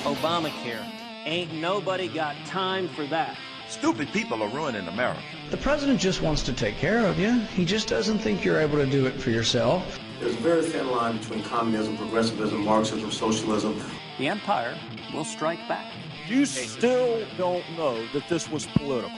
Obamacare. Ain't nobody got time for that. Stupid people are ruining America. The president just wants to take care of you. He just doesn't think you're able to do it for yourself. There's a very thin line between communism, progressivism, Marxism, socialism. The empire will strike back. You still don't know that this was political.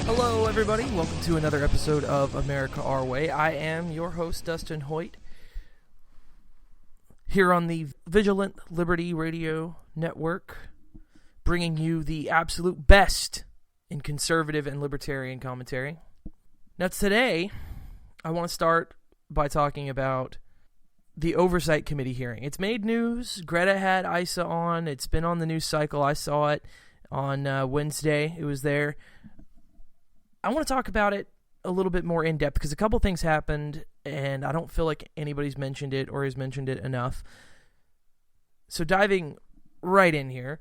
Hello, everybody. Welcome to another episode of America Our Way. I am your host, Dustin Hoyt, here on the Vigilant Liberty Radio Network, bringing you the absolute best in conservative and libertarian commentary. Now, today, I want to start by talking about the Oversight Committee hearing. It's made news. Greta had ISA on. It's been on the news cycle. I saw it on Wednesday. It was there. I want to talk about it a little bit more in depth because a couple things happened and I don't feel like anybody's mentioned it or has mentioned it enough. So diving right in here,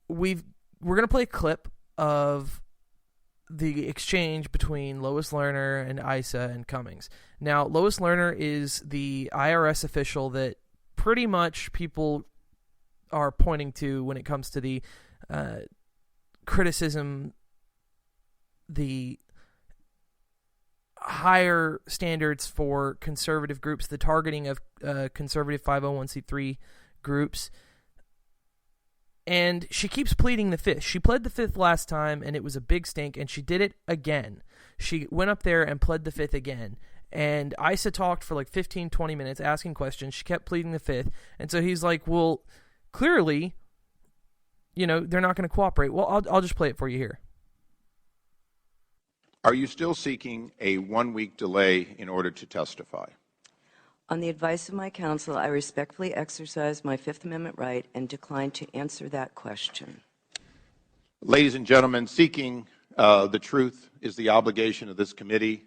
we're going to play a clip of the exchange between Lois Lerner and ISA and Cummings. Now, Lois Lerner is the IRS official that pretty much people are pointing to when it comes to the criticism, the higher standards for conservative groups, the targeting of conservative 501c3 groups. And she keeps pleading the fifth. She pled the fifth last time, and it was a big stink, and she did it again. She went up there and pled the fifth again. And ISA talked for like 15, 20 minutes, asking questions. She kept pleading the fifth. And so he's like, well, clearly, they're not going to cooperate. Well, I'll just play it for you here. Are you still seeking a one-week delay in order to testify? On the advice of my counsel, I respectfully exercise my Fifth Amendment right and decline to answer that question. Ladies and gentlemen, seeking the truth is the obligation of this committee.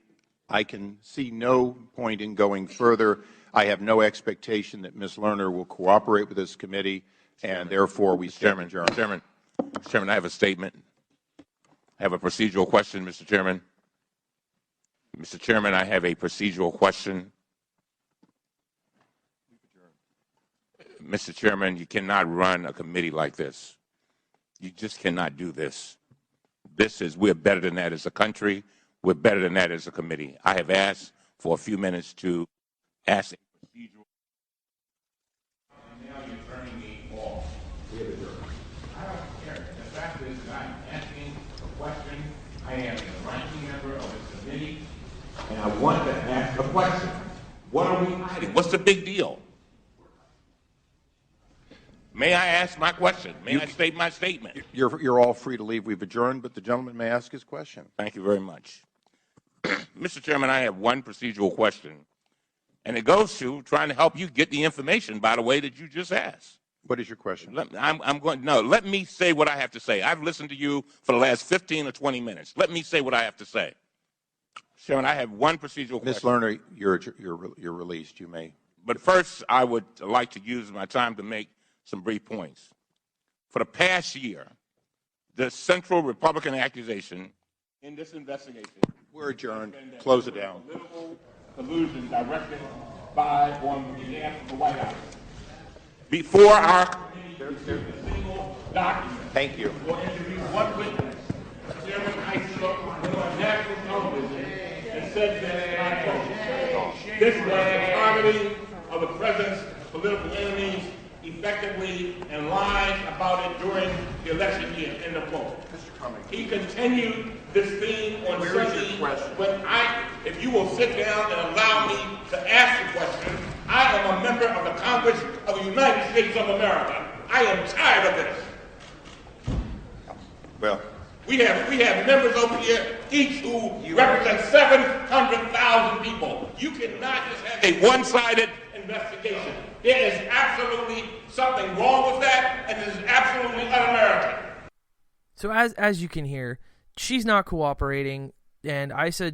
I can see no point in going further. I have no expectation that Ms. Lerner will cooperate with this committee, and therefore we stand adjourned. Mr. Chairman, I have a statement. I have a procedural question, Mr. Chairman. Mr. Chairman, I have a procedural question. Mr. Chairman, you cannot run a committee like this. You just cannot do this. We're better than that as a country. We're better than that as a committee. I have asked for a few minutes to ask a procedural. And now you're turning me off. I don't care. The fact is that I'm asking a question. I am the ranking member of this committee, and I want to ask a question. What are we hiding? What's the big deal? May I ask my question? May I state my statement? You're all free to leave. We've adjourned, but the gentleman may ask his question. Thank you very much. Mr. Chairman, I have one procedural question, and it goes to trying to help you get the information, by the way, that you just asked. What is your question? Let me say what I have to say. I've listened to you for the last 15 or 20 minutes. Let me say what I have to say. Chairman, I have one procedural question. Ms. Lerner, you're released. You may. But first, I would like to use my time to make some brief points. For the past year, the central Republican accusation in this investigation. We're adjourned. Close it down. Political collusion directed by on behalf of the White House. Before our committee received a single document. Thank you. Or interview one witness. Chairman ISA went on national television and said this, and I quote, this was the targeting of the president's political enemies effectively and lies about it during the election year, end of quote. Mr. Cummings. He continued this theme on Sunday. If you will sit down and allow me to ask the question, I am a member of the Congress of the United States of America. I am tired of this. Well, we have members over here, each who represent 700,000 people. You cannot just have a one-sided investigation. There is absolutely something wrong with that, and it is absolutely un-American. So as you can hear, she's not cooperating, and Issa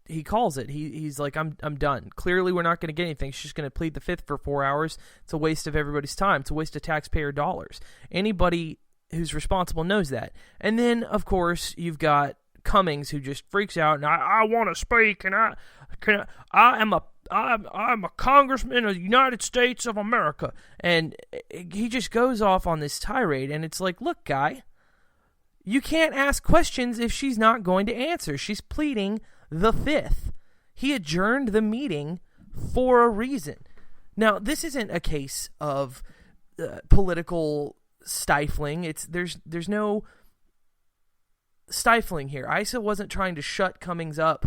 he calls it. He's like, I'm done. Clearly, we're not going to get anything. She's just going to plead the fifth for 4 hours. It's a waste of everybody's time. It's a waste of taxpayer dollars. Anybody who's responsible knows that. And then, of course, you've got Cummings, who just freaks out, and I want to speak, and I'm a congressman of the United States of America. And he just goes off on this tirade, and it's like, look, guy, you can't ask questions if she's not going to answer. She's pleading the fifth. He adjourned the meeting for a reason. Now, this isn't a case of political stifling. There's no stifling here. Issa wasn't trying to shut Cummings up,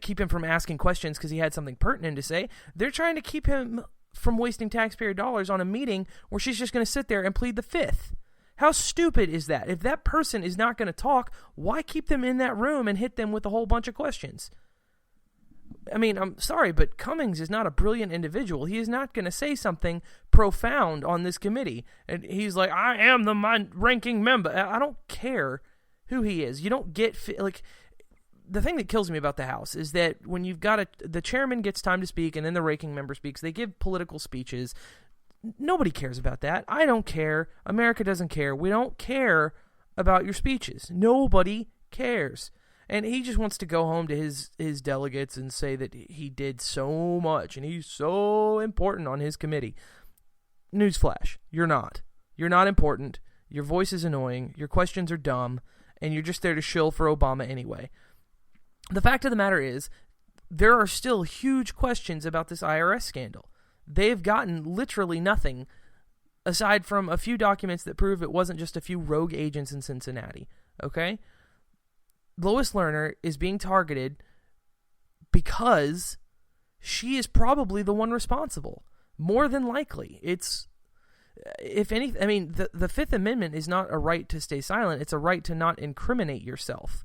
keep him from asking questions because he had something pertinent to say. They're trying to keep him from wasting taxpayer dollars on a meeting where she's just going to sit there and plead the fifth. How stupid is that? If that person is not going to talk, why keep them in that room and hit them with a whole bunch of questions? I mean, I'm sorry, but Cummings is not a brilliant individual. He is not going to say something profound on this committee. And he's like, I am the ranking member. I don't care who he is. You don't get, the thing that kills me about the House is that when you've got the chairman gets time to speak and then the ranking member speaks, they give political speeches. Nobody cares about that. I don't care. America doesn't care. We don't care about your speeches. Nobody cares. And he just wants to go home to his delegates and say that he did so much and he's so important on his committee. Newsflash, you're not. You're not important. Your voice is annoying. Your questions are dumb. And you're just there to shill for Obama anyway. The fact of the matter is, there are still huge questions about this IRS scandal. They've gotten literally nothing aside from a few documents that prove it wasn't just a few rogue agents in Cincinnati, okay? Lois Lerner is being targeted because she is probably the one responsible. More than likely. It's, if anything, I mean, the Fifth Amendment is not a right to stay silent. It's a right to not incriminate yourself.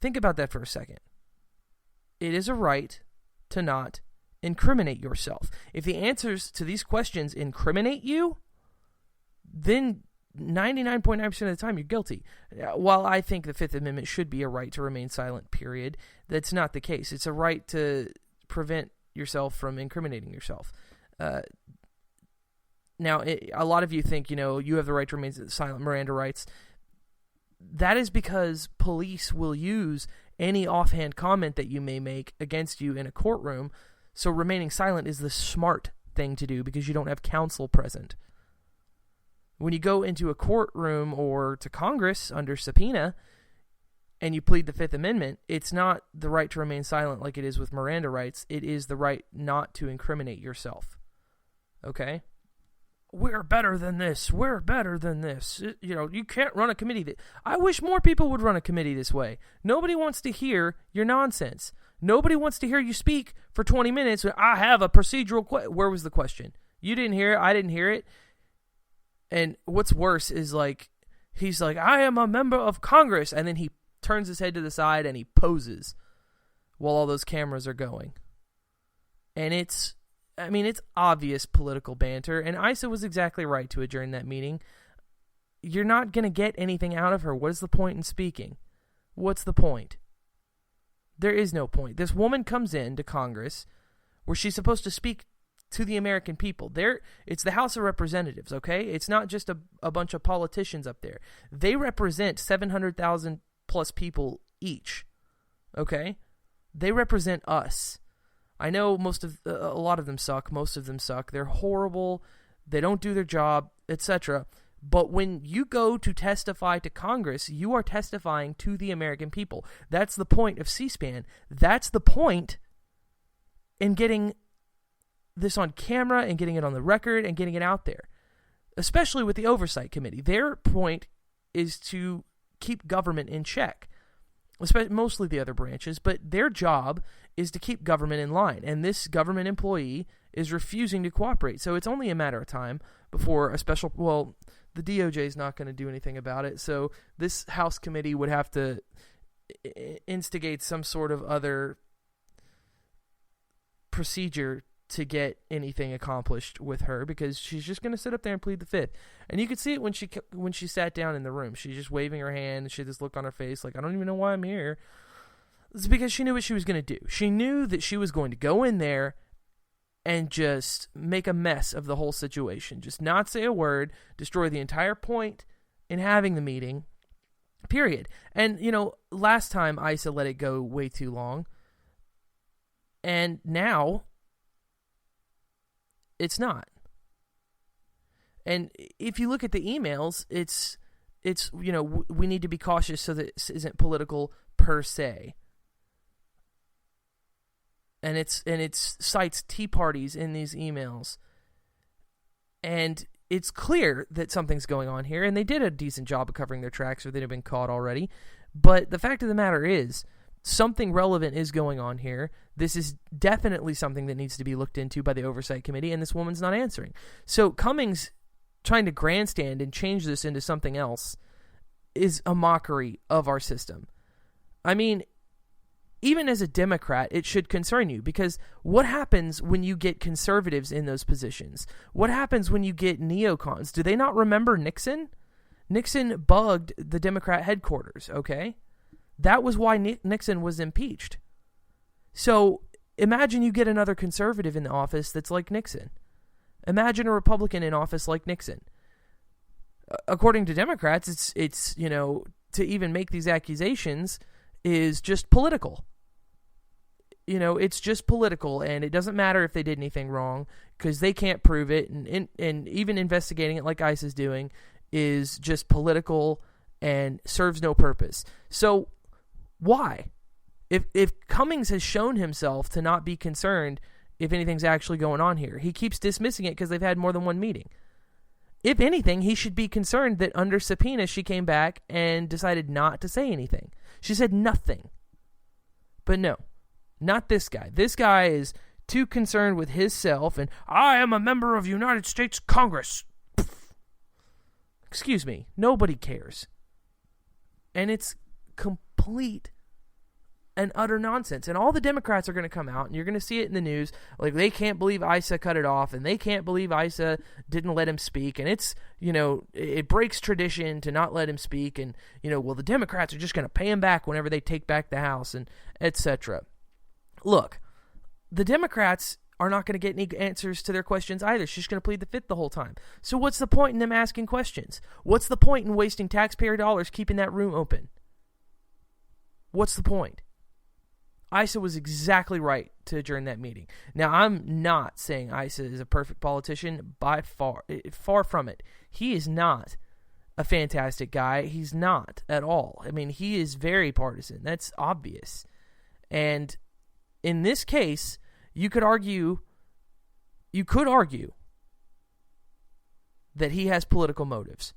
Think about that for a second. It is a right to not incriminate yourself. If the answers to these questions incriminate you, then 99.9% of the time you're guilty. While I think the Fifth Amendment should be a right to remain silent, period, that's not the case. It's a right to prevent yourself from incriminating yourself. Now, a lot of you think, you have the right to remain silent, Miranda rights. That is because police will use any offhand comment that you may make against you in a courtroom. So remaining silent is the smart thing to do because you don't have counsel present. When you go into a courtroom or to Congress under subpoena and you plead the Fifth Amendment, it's not the right to remain silent like it is with Miranda rights. It is the right not to incriminate yourself. Okay? We're better than this. We're better than this. You can't run a committee. I wish more people would run a committee this way. Nobody wants to hear your nonsense. Nobody wants to hear you speak for 20 minutes. I have a procedural question. Where was the question? You didn't hear it. I didn't hear it. And what's worse is he's like, I am a member of Congress. And then he turns his head to the side and he poses while all those cameras are going. And it's obvious political banter. And Issa was exactly right to adjourn that meeting. You're not going to get anything out of her. What is the point in speaking? What's the point? There is no point. This woman comes into Congress where she's supposed to speak to the American people. It's the House of Representatives, okay? It's not just a bunch of politicians up there. They represent 700,000 plus people each, okay? They represent us. I know a lot of them suck. Most of them suck. They're horrible. They don't do their job, etc. But when you go to testify to Congress, you are testifying to the American people. That's the point of C-SPAN. That's the point in getting this on camera and getting it on the record and getting it out there, especially with the Oversight Committee. Their point is to keep government in check, mostly the other branches, but their job is to keep government in line, and this government employee is refusing to cooperate. So it's only a matter of time before the DOJ is not going to do anything about it, so this House committee would have to instigate some sort of other procedure to get anything accomplished with her, because she's just going to sit up there and plead the fifth. And you could see it when she sat down in the room. She's just waving her hand, and she had this look on her face like, I don't even know why I'm here. It's because she knew what she was going to do. She knew that she was going to go in there and just make a mess of the whole situation. Just not say a word, destroy the entire point in having the meeting, period. And, last time Issa let it go way too long. And now it's not. And if you look at the emails, it's we need to be cautious so that this isn't political per se. And it cites tea parties in these emails. And it's clear that something's going on here, and they did a decent job of covering their tracks, or they'd have been caught already. But the fact of the matter is, something relevant is going on here. This is definitely something that needs to be looked into by the Oversight Committee, and this woman's not answering. So Cummings trying to grandstand and change this into something else is a mockery of our system. I mean, even as a Democrat, it should concern you, because what happens when you get conservatives in those positions? What happens when you get neocons? Do they not remember Nixon? Nixon bugged the Democrat headquarters, okay? That was why Nixon was impeached. So imagine you get another conservative in the office that's like Nixon. Imagine a Republican in office like Nixon. According to Democrats, it's to even make these accusations is just political. It's just political, and it doesn't matter if they did anything wrong, because they can't prove it, and even investigating it like ICE is doing is just political and serves no purpose. So why? If Cummings has shown himself to not be concerned if anything's actually going on here, he keeps dismissing it because they've had more than one meeting. If anything, he should be concerned that under subpoena she came back and decided not to say anything. She said nothing. But no, not this guy. This guy is too concerned with himself, and I am a member of United States Congress. Pfft. Excuse me, nobody cares. And it's complete and utter nonsense. And all the Democrats are going to come out, and you're going to see it in the news, like they can't believe Issa cut it off, and they can't believe Issa didn't let him speak, and it's, it breaks tradition to not let him speak, and, well, the Democrats are just going to pay him back whenever they take back the House, and etc. Look, the Democrats are not going to get any answers to their questions either. She's going to plead the fifth the whole time. So what's the point in them asking questions? What's the point in wasting taxpayer dollars keeping that room open? What's the point? Issa was exactly right to adjourn that meeting. Now, I'm not saying Issa is a perfect politician by far from it. He is not a fantastic guy. He's not at all. I mean, he is very partisan. That's obvious. And in this case, you could argue that he has political motives.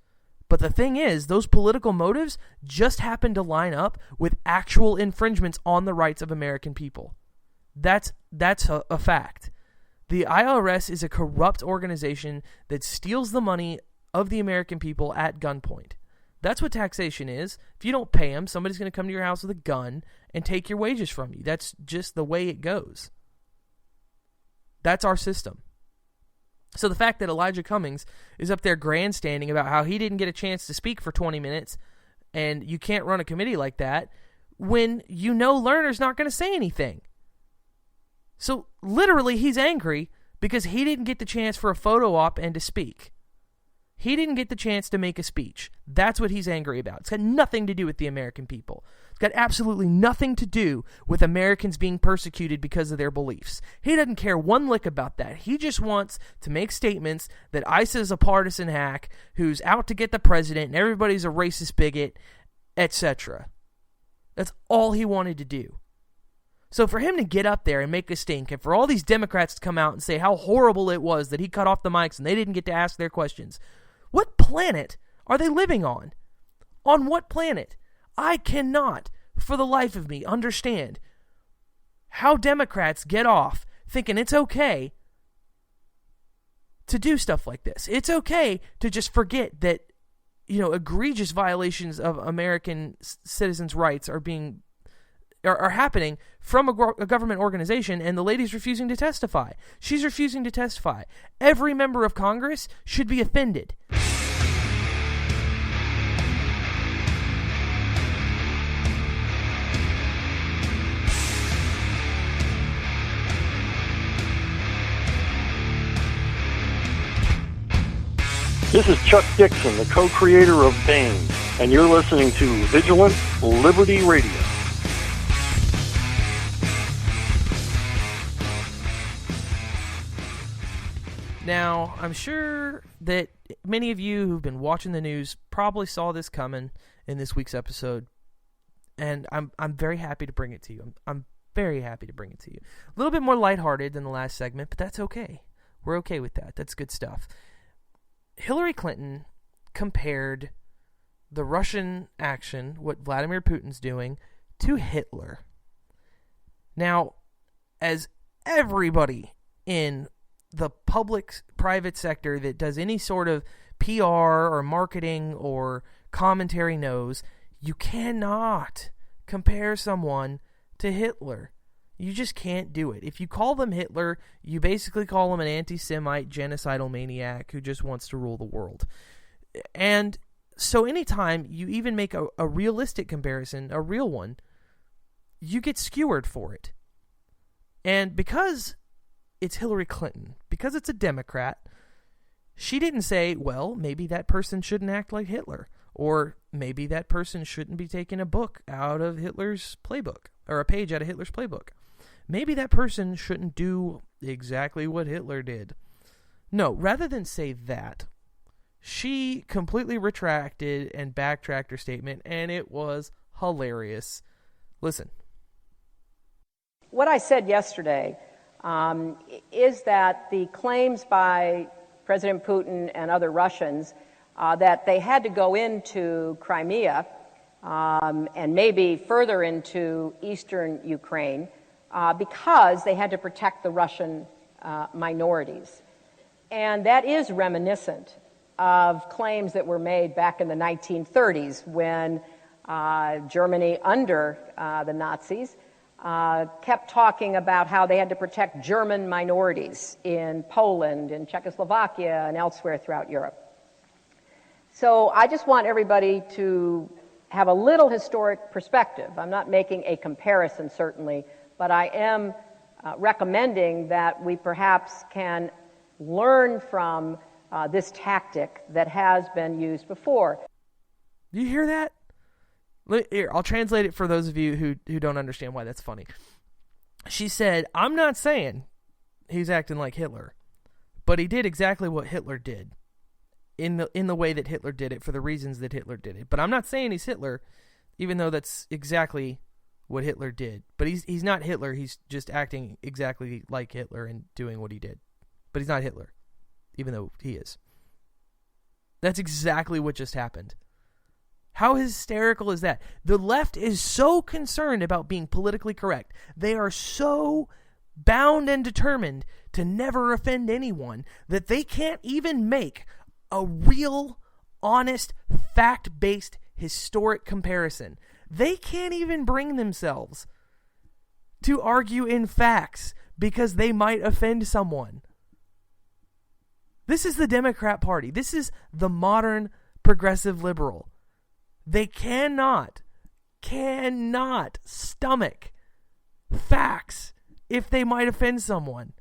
But the thing is, those political motives just happen to line up with actual infringements on the rights of American people. That's a fact. The IRS is a corrupt organization that steals the money of the American people at gunpoint. That's what taxation is. If you don't pay them, somebody's going to come to your house with a gun and take your wages from you. That's just the way it goes. That's our system. So the fact that Elijah Cummings is up there grandstanding about how he didn't get a chance to speak for 20 minutes, and you can't run a committee like that, when Lerner's not going to say anything. So literally he's angry because he didn't get the chance for a photo op and to speak. He didn't get the chance to make a speech. That's what he's angry about. It's got nothing to do with the American people. It's got absolutely nothing to do with Americans being persecuted because of their beliefs. He doesn't care one lick about that. He just wants to make statements that Issa is a partisan hack who's out to get the president and everybody's a racist bigot, etc. That's all he wanted to do. So for him to get up there and make a stink, and for all these Democrats to come out and say how horrible it was that he cut off the mics and they didn't get to ask their questions, what planet are they living on? On what planet? I cannot, for the life of me, understand how Democrats get off thinking it's okay to do stuff like this. It's okay to just forget that, egregious violations of American citizens' rights are being are happening from a government organization, and the lady's refusing to testify. She's refusing to testify. Every member of Congress should be offended. This is Chuck Dixon, the co-creator of Bane, and you're listening to Vigilant Liberty Radio. Now, I'm sure that many of you who've been watching the news probably saw this coming in this week's episode, and I'm very happy to bring it to you. I'm very happy to bring it to you. A little bit more lighthearted than the last segment, but that's okay. We're okay with that. That's good stuff. Hillary Clinton compared the Russian action, what Vladimir Putin's doing, to Hitler. Now, as everybody in the public-private sector that does any sort of PR or marketing or commentary knows, you cannot compare someone to Hitler. You just can't do it. If you call them Hitler, you basically call him an anti-Semite, genocidal maniac who just wants to rule the world. And so anytime you even make a realistic comparison, a real one, you get skewered for it. And because it's Hillary Clinton, because it's a Democrat, she didn't say, well, maybe that person shouldn't act like Hitler, or maybe that person shouldn't be taking a book out of Hitler's playbook, or a page out of Hitler's playbook. Maybe that person shouldn't do exactly what Hitler did. No, rather than say that, she completely retracted and backtracked her statement, and it was hilarious. Listen. What I said yesterday is that the claims by President Putin and other Russians that they had to go into Crimea and maybe further into eastern Ukraine because they had to protect the Russian minorities. And that is reminiscent of claims that were made back in the 1930s when Germany, under the Nazis, kept talking about how they had to protect German minorities in Poland, in Czechoslovakia, and elsewhere throughout Europe. So I just want everybody to have a little historic perspective. I'm not making a comparison, certainly, but I am recommending that we perhaps can learn from this tactic that has been used before. Do you hear that? Here, I'll translate it for those of you who don't understand why that's funny. She said, I'm not saying he's acting like Hitler, but he did exactly what Hitler did in the way that Hitler did it for the reasons that Hitler did it. But I'm not saying he's Hitler, even though that's exactly what Hitler did. But he's not Hitler. He's just acting exactly like Hitler and doing what he did. But he's not Hitler, even though he is. That's exactly what just happened. How hysterical is that? The left is so concerned about being politically correct. They are so bound and determined to never offend anyone that they can't even make a real, honest, fact-based, historic comparison. They can't even bring themselves to argue in facts because they might offend someone. This is the Democrat Party. This is the modern progressive liberal. They cannot stomach facts if they might offend someone.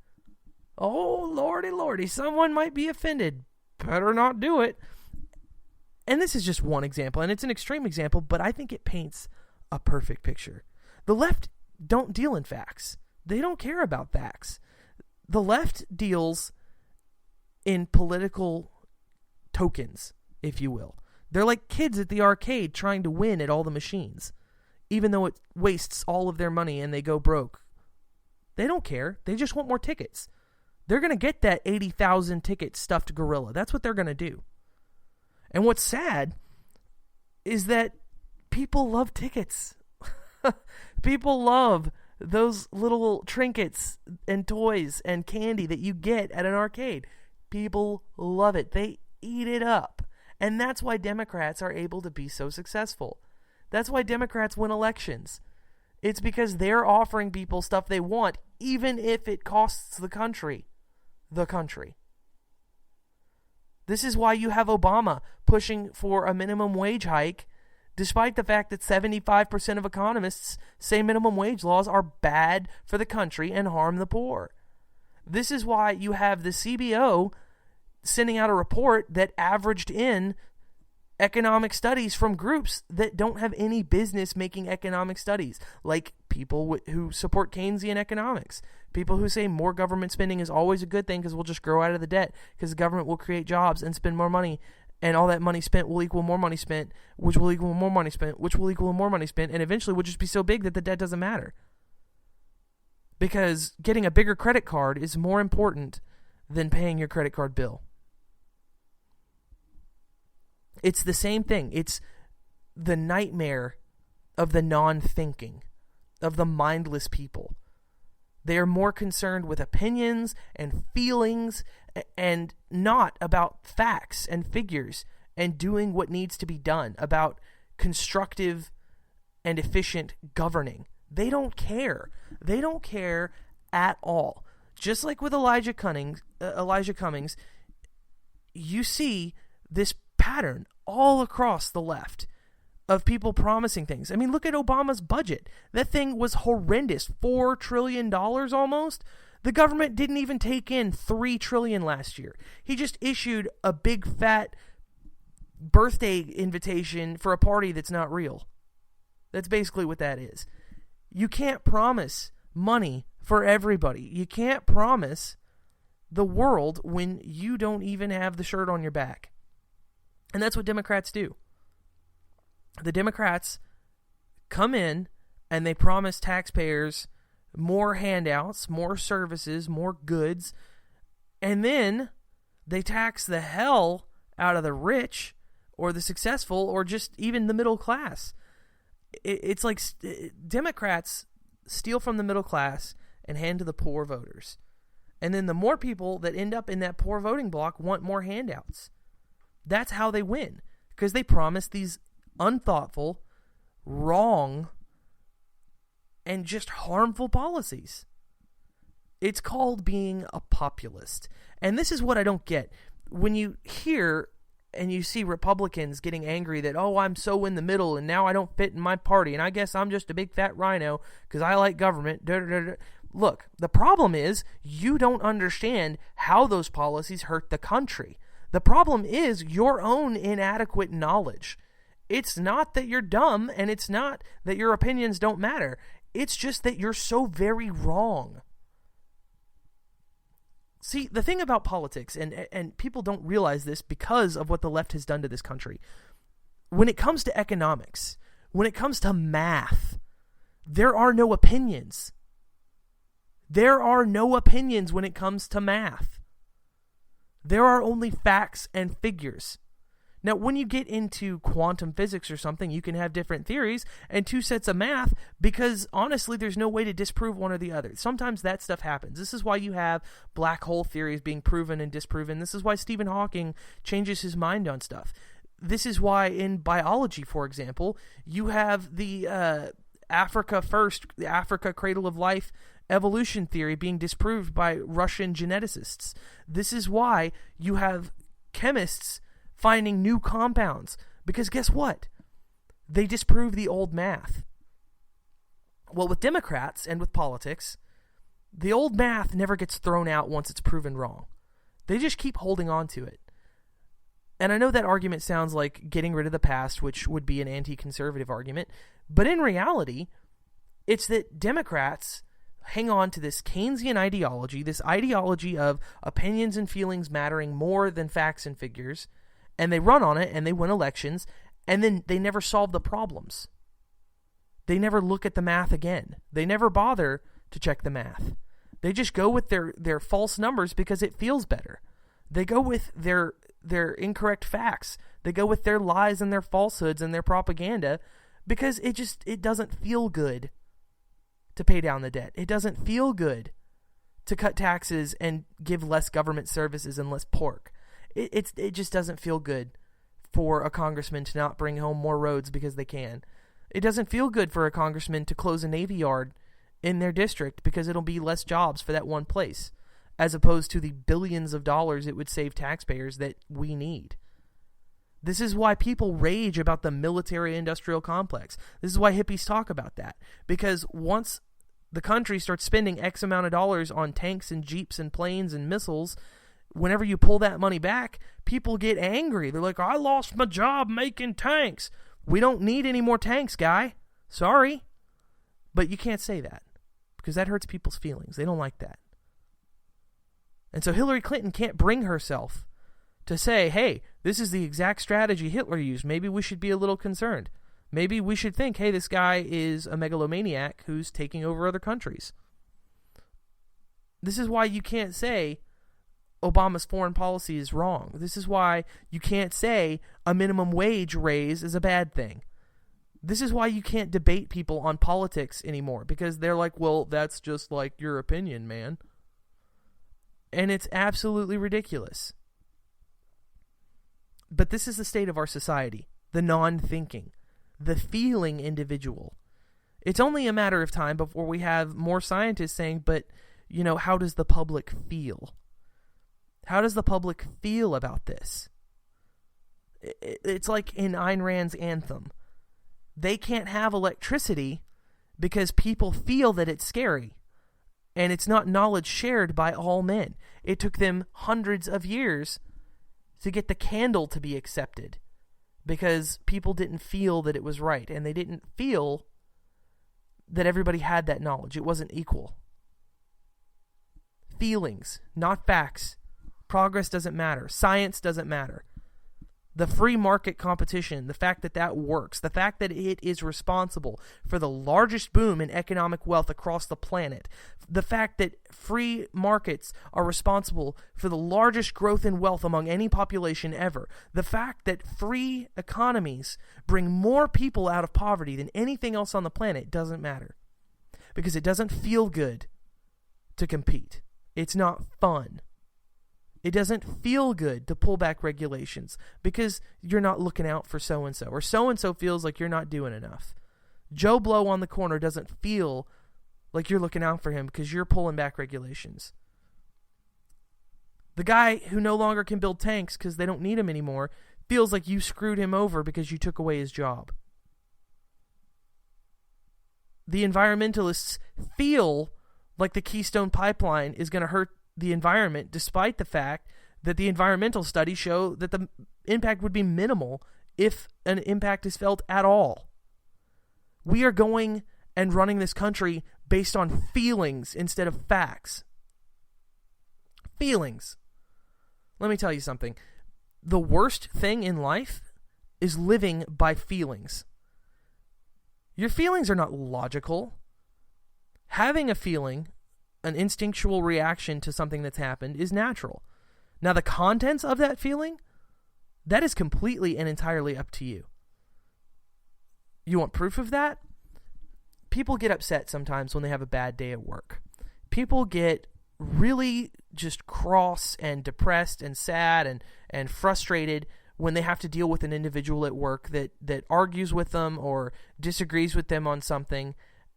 Oh, lordy, someone might be offended. Better not do it. And this is just one example, and it's an extreme example, but I think it paints a perfect picture. The left don't deal in facts. They don't care about facts. The left deals in political tokens, if you will. They're like kids at the arcade trying to win at all the machines, even though it wastes all of their money and they go broke. They don't care. They just want more tickets. They're going to get that 80,000 ticket stuffed gorilla. That's what they're going to do. And what's sad is that people love tickets. People love those little trinkets and toys and candy that you get at an arcade. People love it. They eat it up. And that's why Democrats are able to be so successful. That's why Democrats win elections. It's because they're offering people stuff they want, even if it costs the country. The country. This is why you have Obama pushing for a minimum wage hike, despite the fact that 75% of economists say minimum wage laws are bad for the country and harm the poor. This is why you have the CBO sending out a report that averaged in economic studies from groups that don't have any business making economic studies, like people who support Keynesian economics, people who say more government spending is always a good thing because we'll just grow out of the debt because the government will create jobs and spend more money, and all that money spent will equal more money spent, which will equal more money spent, which will equal more money spent, and eventually will just be so big that the debt doesn't matter. Because getting a bigger credit card is more important than paying your credit card bill. It's the same thing. It's the nightmare of the non-thinking, of the mindless people. They are more concerned with opinions and feelings and not about facts and figures and doing what needs to be done, about constructive and efficient governing. They don't care. They don't care at all. Just like with Elijah Cummings, you see this pattern all across the left of people promising things. I mean, look at Obama's budget. That thing was horrendous. $4 trillion almost. The government didn't even take in $3 trillion last year. He just issued a big fat birthday invitation for a party that's not real. That's basically what that is. You can't promise money for everybody. You can't promise the world when you don't even have the shirt on your back. And that's what Democrats do. The Democrats come in and they promise taxpayers more handouts, more services, more goods, and then they tax the hell out of the rich or the successful or just even the middle class. It's like Democrats steal from the middle class and hand to the poor voters. And then the more people that end up in that poor voting bloc want more handouts. That's how they win, because they promise these unthoughtful, wrong, and just harmful policies. It's called being a populist. And this is what I don't get. When you hear and you see Republicans getting angry that, oh, I'm so in the middle and now I don't fit in my party and I guess I'm just a big fat rhino because I like government. Look, the problem is you don't understand how those policies hurt the country. The problem is your own inadequate knowledge. It's not that you're dumb, and it's not that your opinions don't matter. It's just that you're so very wrong. See, the thing about politics, and people don't realize this because of what the left has done to this country, when it comes to economics, when it comes to math, there are no opinions. There are no opinions when it comes to math. There are only facts and figures. Now, when you get into quantum physics or something, you can have different theories and two sets of math because, honestly, there's no way to disprove one or the other. Sometimes that stuff happens. This is why you have black hole theories being proven and disproven. This is why Stephen Hawking changes his mind on stuff. This is why in biology, for example, you have the Africa first, the Africa cradle of life evolution theory being disproved by Russian geneticists. This is why you have chemists finding new compounds, because guess what? They disprove the old math. Well, with Democrats and with politics, the old math never gets thrown out once it's proven wrong. They just keep holding on to it. And I know that argument sounds like getting rid of the past, which would be an anti-conservative argument, but in reality, it's that Democrats hang on to this Keynesian ideology, this ideology of opinions and feelings mattering more than facts and figures, and they run on it and they win elections, and then they never solve the problems. They never look at the math again. They never bother to check the math. They just go with their false numbers because it feels better. They go with their incorrect facts. They go with their lies and their falsehoods and their propaganda because it doesn't feel good to pay down the debt. It doesn't feel good to cut taxes and give less government services and less pork. It just doesn't feel good for a congressman to not bring home more roads because they can. It doesn't feel good for a congressman to close a Navy yard in their district because it'll be less jobs for that one place, as opposed to the billions of dollars it would save taxpayers that we need. This is why people rage about the military-industrial complex. This is why hippies talk about that. Because once the country starts spending X amount of dollars on tanks and jeeps and planes and missiles, whenever you pull that money back, people get angry. They're like, I lost my job making tanks. We don't need any more tanks, guy. Sorry. But you can't say that because that hurts people's feelings. They don't like that. And so Hillary Clinton can't bring herself to say, hey, this is the exact strategy Hitler used. Maybe we should be a little concerned. Maybe we should think, hey, this guy is a megalomaniac who's taking over other countries. This is why you can't say Obama's foreign policy is wrong. This is why you can't say a minimum wage raise is a bad thing. This is why you can't debate people on politics anymore, because they're like, well, that's just like your opinion, man. And it's absolutely ridiculous. But this is the state of our society, the non-thinking, the feeling individual. It's only a matter of time before we have more scientists saying, but, you know, how does the public feel? How does the public feel about this? It's like in Ayn Rand's Anthem. They can't have electricity because people feel that it's scary. And it's not knowledge shared by all men. It took them hundreds of years to get the candle to be accepted because people didn't feel that it was right, and they didn't feel that everybody had that knowledge. It wasn't equal. Feelings, not facts. Progress doesn't matter. Science doesn't matter. The free market competition, the fact that that works, the fact that it is responsible for the largest boom in economic wealth across the planet, the fact that free markets are responsible for the largest growth in wealth among any population ever, the fact that free economies bring more people out of poverty than anything else on the planet doesn't matter. Because it doesn't feel good to compete. It's not fun. It doesn't feel good to pull back regulations because you're not looking out for so-and-so, or so-and-so feels like you're not doing enough. Joe Blow on the corner doesn't feel like you're looking out for him because you're pulling back regulations. The guy who no longer can build tanks because they don't need him anymore feels like you screwed him over because you took away his job. The environmentalists feel like the Keystone Pipeline is going to hurt the environment, despite the fact that the environmental studies show that the impact would be minimal if an impact is felt at all. We are going and running this country based on feelings instead of facts. Feelings. Let me tell you something. The worst thing in life is living by feelings. Your feelings are not logical. Having a feeling, an instinctual reaction to something that's happened, is natural. Now, the contents of that feeling, that is completely and entirely up to you. You want proof of that? People get upset sometimes when they have a bad day at work. People get really just cross and depressed and sad and frustrated when they have to deal with an individual at work that argues with them or disagrees with them on something.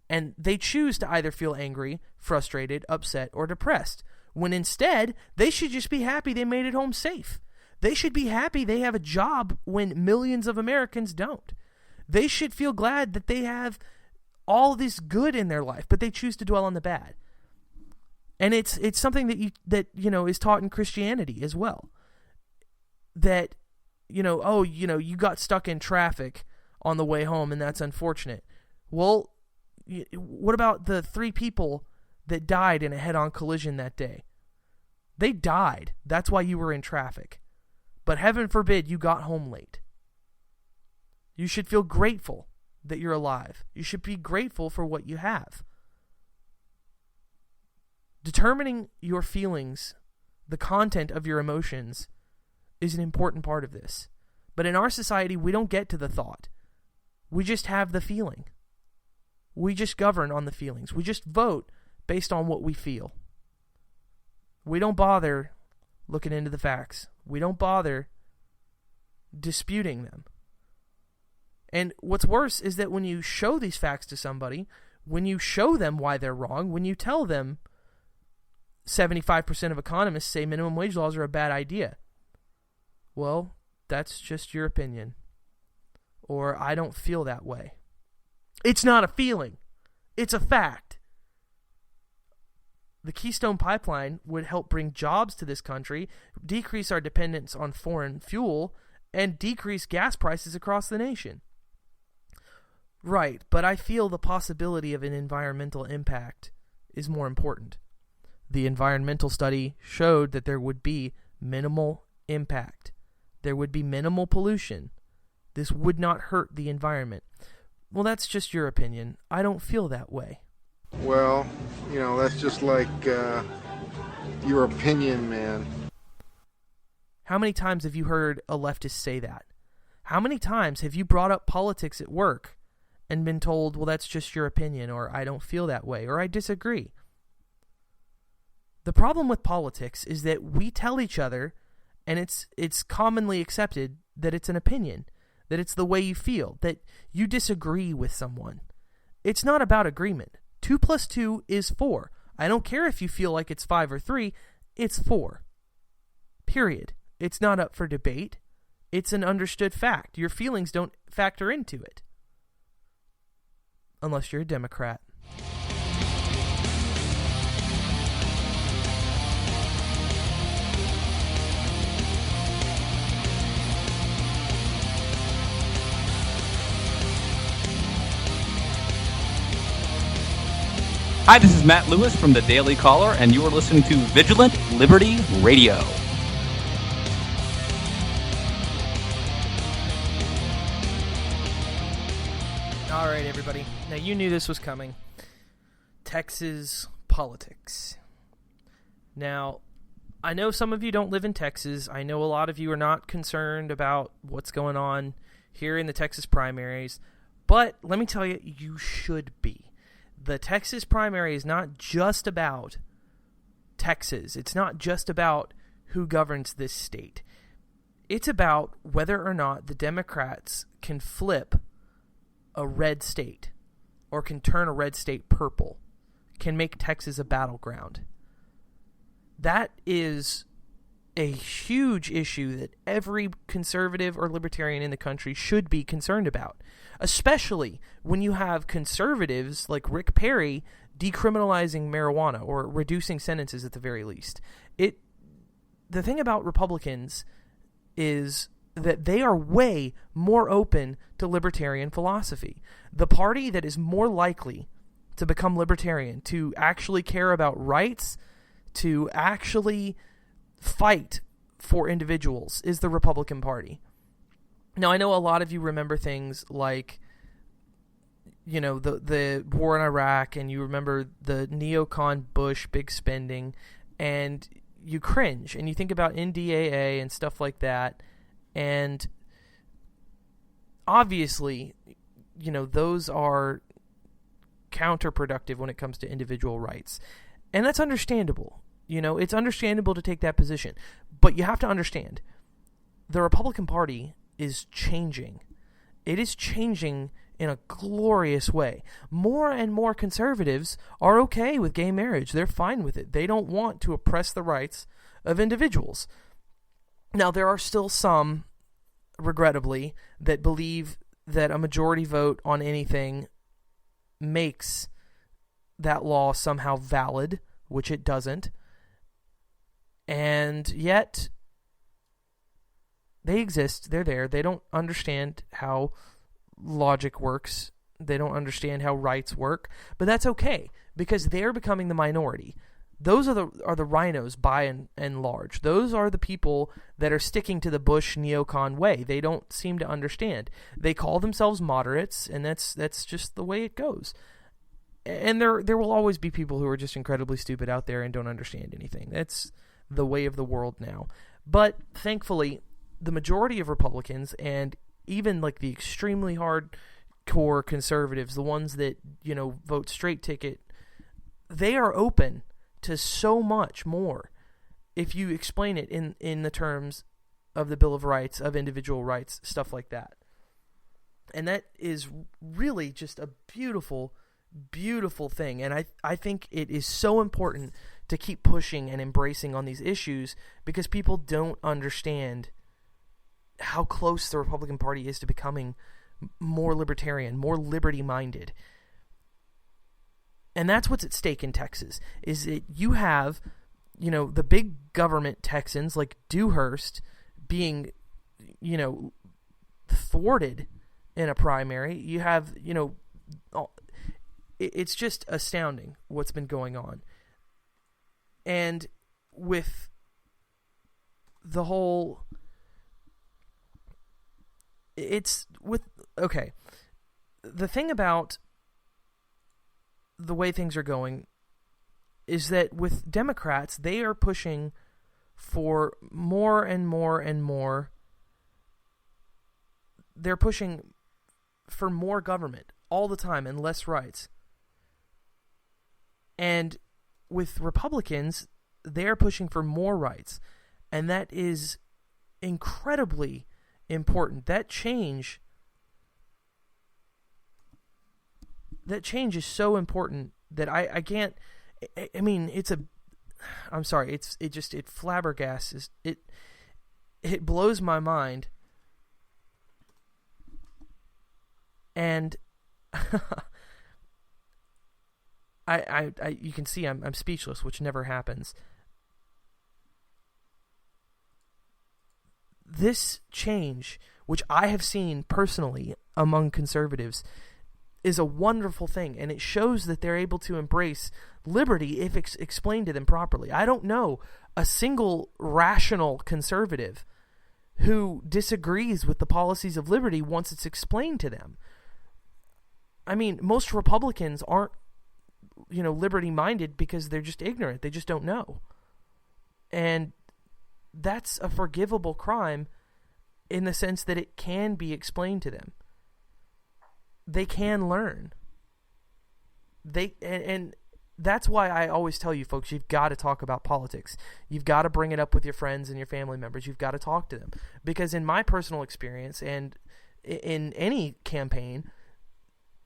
And they choose to either feel angry, frustrated, upset, or depressed, when instead they should just be happy they made it home safe. They should be happy they have a job when millions of Americans don't. They should feel glad that they have all this good in their life, but they choose to dwell on the bad. And it's something that is taught in Christianity as well. That you got stuck in traffic on the way home, and that's unfortunate. Well, what about the 3 people that died in a head-on collision that day? They died. That's why you were in traffic. But heaven forbid you got home late. You should feel grateful that you're alive. You should be grateful for what you have. Determining your feelings, the content of your emotions, is an important part of this. But in our society, we don't get to the thought. We just have the feeling. We just govern on the feelings. We just vote based on what we feel. We don't bother looking into the facts. We don't bother disputing them. And what's worse is that when you show these facts to somebody, when you show them why they're wrong, when you tell them 75% of economists say minimum wage laws are a bad idea, well, that's just your opinion. Or I don't feel that way. It's not a feeling. It's a fact. The Keystone Pipeline would help bring jobs to this country, decrease our dependence on foreign fuel, and decrease gas prices across the nation. Right, but I feel the possibility of an environmental impact is more important. The environmental study showed that there would be minimal impact. There would be minimal pollution. This would not hurt the environment. Well, that's just your opinion. I don't feel that way. Well, that's just like your opinion, man. How many times have you heard a leftist say that? How many times have you brought up politics at work and been told, well, that's just your opinion, or I don't feel that way, or I disagree? The problem with politics is that we tell each other, and it's commonly accepted that it's an opinion, that it's the way you feel, that you disagree with someone. It's not about agreement. 2 + 2 is 4. I don't care if you feel like it's 5 or 3, it's 4. Period. It's not up for debate. It's an understood fact. Your feelings don't factor into it. Unless you're a Democrat. Hi, this is Matt Lewis from the Daily Caller, and you are listening to Vigilant Liberty Radio. All right, everybody. Now, you knew this was coming. Texas politics. Now, I know some of you don't live in Texas. I know a lot of you are not concerned about what's going on here in the Texas primaries. But let me tell you, you should be. The Texas primary is not just about Texas. It's not just about who governs this state. It's about whether or not the Democrats can flip a red state or can turn a red state purple, can make Texas a battleground. That is a huge issue that every conservative or libertarian in the country should be concerned about, especially when you have conservatives like Rick Perry decriminalizing marijuana or reducing sentences at the very least. The thing about Republicans is that they are way more open to libertarian philosophy. The party that is more likely to become libertarian, to actually care about rights, to actually fight for individuals, is the Republican Party. Now, I know a lot of you remember things like, the war in Iraq, and you remember the neocon Bush big spending, and you cringe, and you think about NDAA and stuff like that, and obviously, those are counterproductive when it comes to individual rights. And that's understandable. It's understandable to take that position. But you have to understand, the Republican Party is changing. It is changing in a glorious way. More and more conservatives are okay with gay marriage. They're fine with it. They don't want to oppress the rights of individuals. Now, there are still some, regrettably, that believe that a majority vote on anything makes that law somehow valid, which it doesn't. And yet, they exist. They're there. They don't understand how logic works. They don't understand how rights work. But that's okay, because they're becoming the minority. Those are the rhinos by and large. Those are the people that are sticking to the Bush neocon way. They don't seem to understand. They call themselves moderates, and that's just the way it goes. And there will always be people who are just incredibly stupid out there and don't understand anything. That's the way of the world now. But thankfully, the majority of Republicans, and even like the extremely hardcore conservatives, the ones that vote straight ticket, they are open to so much more if you explain it in the terms of the Bill of Rights, of individual rights, stuff like that. And that is really just a beautiful, beautiful thing. And I think it is so important to keep pushing and embracing on these issues because people don't understand how close the Republican Party is to becoming more libertarian, more liberty-minded. And that's what's at stake in Texas, is that you have, the big government Texans like Dewhurst being, thwarted in a primary. You have, it's just astounding what's been going on. And with the whole, the thing about the way things are going is that with Democrats, they are pushing for more and more and more. They're pushing for more government all the time and less rights. And with Republicans, they're pushing for more rights. And that is incredibly important. That change is so important that I can't, I mean, I'm sorry, it flabbergasts, it blows my mind. And you can see I'm speechless, which never happens. This change, which I have seen personally among conservatives, is a wonderful thing, and it shows that they're able to embrace liberty if explained to them properly. I don't know a single rational conservative who disagrees with the policies of liberty once it's explained to them. I mean, most Republicans aren't, liberty-minded because they're just ignorant. They just don't know. And that's a forgivable crime in the sense that it can be explained to them. They can learn. And that's why I always tell you folks, you've got to talk about politics. You've got to bring it up with your friends and your family members. You've got to talk to them. Because in my personal experience and in any campaign,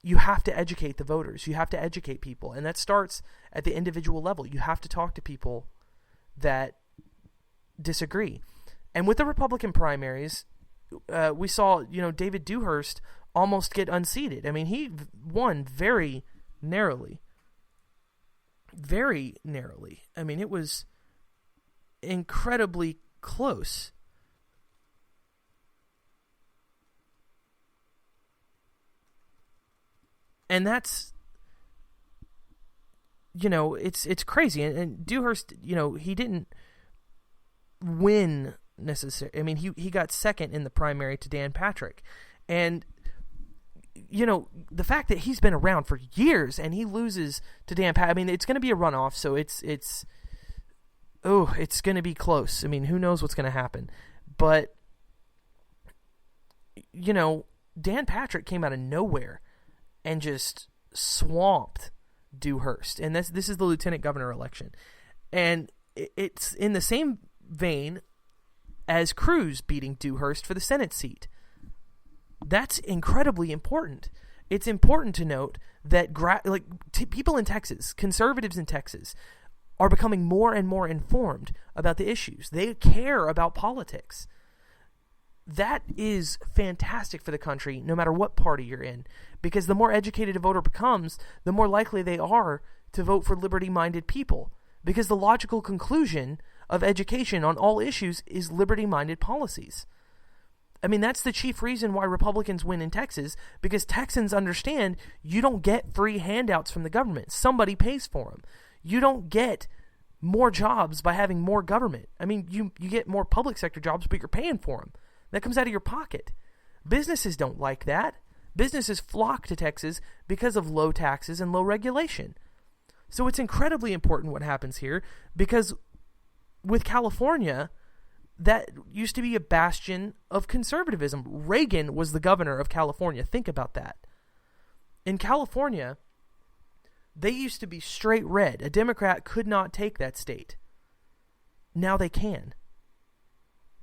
you have to educate the voters. You have to educate people. And that starts at the individual level. You have to talk to people that disagree. And with the Republican primaries, we saw, David Dewhurst almost get unseated. I mean, he won very narrowly. Very narrowly. I mean, it was incredibly close. And that's, it's crazy. And Dewhurst, he didn't win necessarily. I mean, he got second in the primary to Dan Patrick. And, the fact that he's been around for years and he loses to Dan Patrick, I mean, it's going to be a runoff, so it's going to be close. I mean, who knows what's going to happen. But, Dan Patrick came out of nowhere and just swamped Dewhurst. And this is the lieutenant governor election. And it's in the same vein as Cruz beating Dewhurst for the Senate seat. That's incredibly important. It's important to note that people in Texas, conservatives in Texas, are becoming more and more informed about the issues. They care about politics. That is fantastic for the country, no matter what party you're in, because the more educated a voter becomes, the more likely they are to vote for liberty-minded people, because the logical conclusion of education on all issues is liberty-minded policies. I mean, that's the chief reason why Republicans win in Texas, because Texans understand you don't get free handouts from the government. Somebody pays for them. You don't get more jobs by having more government. I mean, you get more public sector jobs, but you're paying for them. That comes out of your pocket. Businesses don't like that. Businesses flock to Texas because of low taxes and low regulation. So it's incredibly important what happens here, because with California, that used to be a bastion of conservatism. Reagan was the governor of California. Think about that. In California, they used to be straight red. A Democrat could not take that state. Now they can.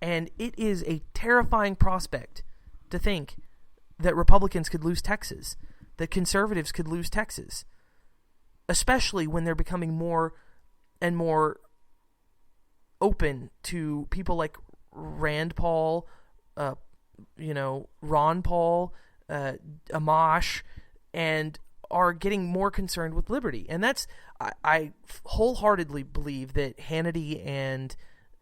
And it is a terrifying prospect to think that Republicans could lose Texas, that conservatives could lose Texas, especially when they're becoming more and more open to people like Rand Paul, Ron Paul, Amash, and are getting more concerned with liberty. And that's, I wholeheartedly believe that Hannity and